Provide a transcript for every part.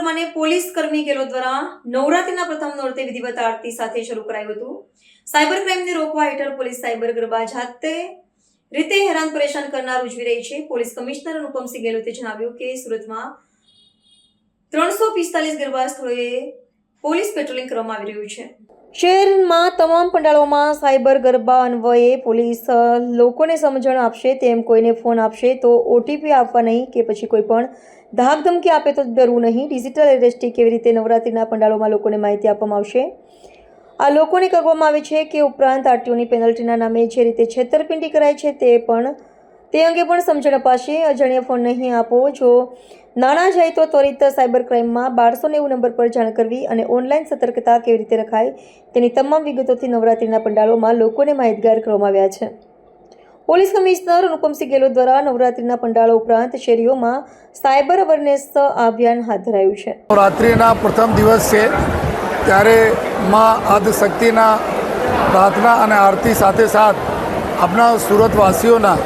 પ્રમાણે પોલીસ કર્મી ગેલો દ્વારા નવરાત્રિના પ્રથમ નોરતે વિધિવત આરતી સાથે શરૂ કરાયું હતું। સાયબર ક્રાઇમને રોકવા હેઠળ પોલીસ સાયબર ગરબા જાતે રીતે હેરાન પરેશાન કરનાર ઉજવી રહી છે। પોલીસ કમિશનર અનુપમસિંહ ગેહલોતે જણાવ્યું કે સુરતમાં 345 ગરબા સ્થળોએ પોલીસ પેટ્રોલિંગ કરવામાં આવી રહ્યું છે। શહેરમાં તમામ પંડાળોમાં સાયબર ગરબા અન્વયે પોલીસ લોકોને સમજણ આપશે, તેમ કોઈને ફોન આપશે તો ઓટીપી આપવા નહીં કે પછી કોઈ પણ ધાક ધમકી આપે તો ડરવું નહીં। ડિજિટલ એરેસ્ટથી કેવી રીતે નવરાત્રિના પંડાળોમાં લોકોને માહિતી આપવામાં આવશે। આ લોકોને કહેવામાં આવે છે કે ઉપરાંત આરટીઓની પેનલ્ટીના નામે જે રીતે છેતરપિંડી કરાય છે તે અંગે પણ સમજણ અપાશે। અજાણ્યા ફોન નહીં આપો। જો નાણાં જાય તો ત્વરિત સાયબર ક્રાઇમમાં 1290 નંબર પર જાણ કરવી અને ઓનલાઈન સતર્કતા કેવી રીતે રખાય તેની તમામ વિગતોથી નવરાત્રિના પંડાળોમાં લોકોને માહિતગાર કરવામાં આવ્યા છે। પોલીસ કમિશનર અનુપમસિંહ ગેહલોત દ્વારા નવરાત્રિના પંડાળો ઉપરાંત શેરીઓમાં સાયબર અવેરનેસ અભિયાન હાથ ધરાયું છે। નવરાત્રિના પ્રથમ દિવસ છે ત્યારે માં આદિશક્તિના પ્રાર્થના અને આરતી સાથે સાથ આપણા સુરતવાસીઓના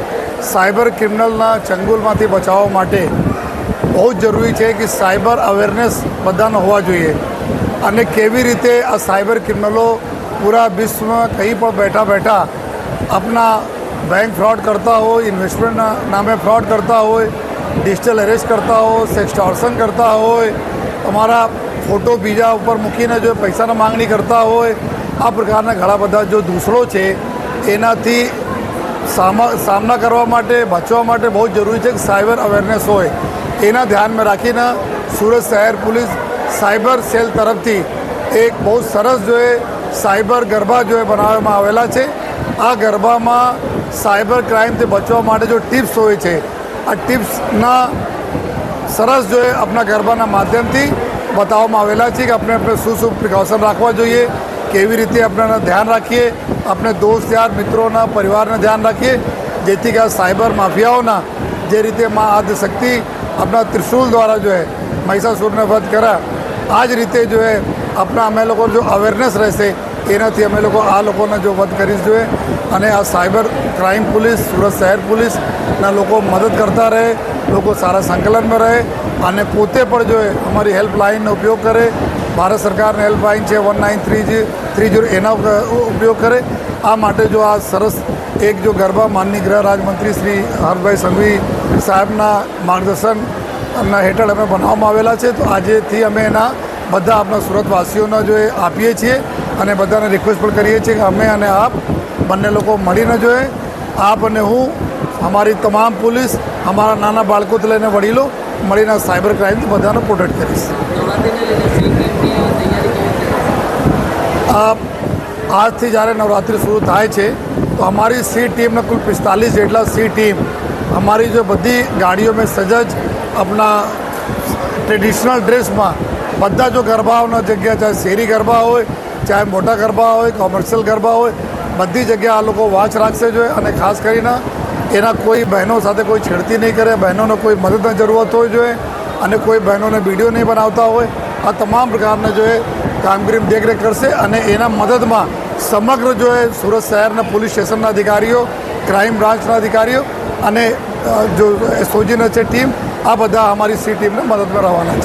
સાયબર ક્રિમિનલના ચંગુલમાંથી બચાવવા માટે બહુ જ જરૂરી છે કે સાયબર અવેરનેસ બધાનો હોવા જોઈએ અને કેવી રીતે આ સાયબર ક્રિમિનલો પૂરા વિશ્વમાં કંઈ પણ બેઠા બેઠા આપણા બેંક ફ્રોડ કરતા હોય, ઇન્વેસ્ટમેન્ટના નામે ફ્રોડ કરતા હોય, ડિજિટલ એરેસ્ટ કરતા હોય, સેક્સટોર્શન કરતા હોય, તમારા ફોટો બીજા ઉપર મૂકીને જો પૈસાની માંગણી કરતા હોય, આ પ્રકારના ઘણા બધા જો દૂસરો છે એનાથી સામના કરવા માટે બચવા માટે બહુ જરૂરી છે કે સાયબર અવેરનેસ હોય। એના ધ્યાનમાં રાખીને સુરત શહેર પોલીસ સાયબર સેલ તરફથી એક બહુ સરસ જો સાયબર ગરબા જો બનાવવામાં આવેલા છે। આ ગરબામાં સાયબર ક્રાઇમથી બચવા માટે જો ટિપ્સ હોય છે, આ ટિપ્સના સરસ જો આપણા ગરબાના માધ્યમથી બતાવવામાં આવેલા છે કે આપણે શું પ્રિકોશન રાખવા જોઈએ, કેવી રીતે આપણે ધ્યાન રાખીએ, આપણે દોસ્ત યાર મિત્રોના પરિવારને ધ્યાન રાખીએ, જેથી કે આ સાયબર માફિયાઓના જે રીતે માં આદિશક્તિ अपना त्रिशूल द्वारा जो है महिषासुर ने वध करा, आज रीते जो है अपना अमे लोग जो अवेरनेस रहते एनाथी अमे लोग आ लोगों ने जो वध करी जो है अने आ साइबर क्राइम पुलिस सूरत शहर पुलिस ना लोगों मदद करता रहे, लोग सारा संकलन में रहे अने पोते पर जो है हमारी हेल्पलाइन उपयोग करे। भारत सरकार ने हेल्पलाइन है 1930 एना उपयोग करे। आ माटे जो आ सरस एक जो गरबा माननीय गृह राज्यमंत्री श्री हर्षभाई संघवी साहेबना मार्गदर्शन हेठળ અમે બનાવવામાં આવેલા છે। તો આજેથી અમે એના બધા આપણા સુરતવાસીઓને જો આપીએ છીએ અને બધાને રિક્વેસ્ટ પણ કરીએ છીએ કે અમે અને આપ બંને લોકો મળીને જો આપ અને હું અમારી તમામ પોલીસ અમારા નાના બાળકોથી લઈને વડીલો મળીને સાયબર ક્રાઇમથી બધાને પ્રોટેક્ટ કરીશ। આજથી જ્યારે નવરાત્રિ શરૂ થાય છે તો हमारी सी टीम ने कुल 45 જેટલા सी टीम हमारी जो बड़ी गाड़ियों में सजज अपना ट्रेडिशनल ड्रेस में बदा जो गरबाओं जगह चाहे शहरी गरबा हो चाहे मोटा गरबा हो कॉमर्शियल गरबा हो बधी जगह आ लोग वॉच राखशे जो है। खास करीने एना कोई बहनों साथे कोई छेड़ती नहीं करे, बहनों ने कोई मदद की जरूरत हो जो है कोई बहनों ने वीडियो नहीं बनाता हो, आ तमाम प्रकार ने जो है कामगीरी में देखरेख करशे अने एना मदद में समग्र जो है सूरत शहर पुलिस स्टेशन अधिकारीओ, क्राइम ब्रांच अधिकारीओ अने जो एसओजी टीम आ बधा हमारी सी टीम ने मदद में रहवाना है।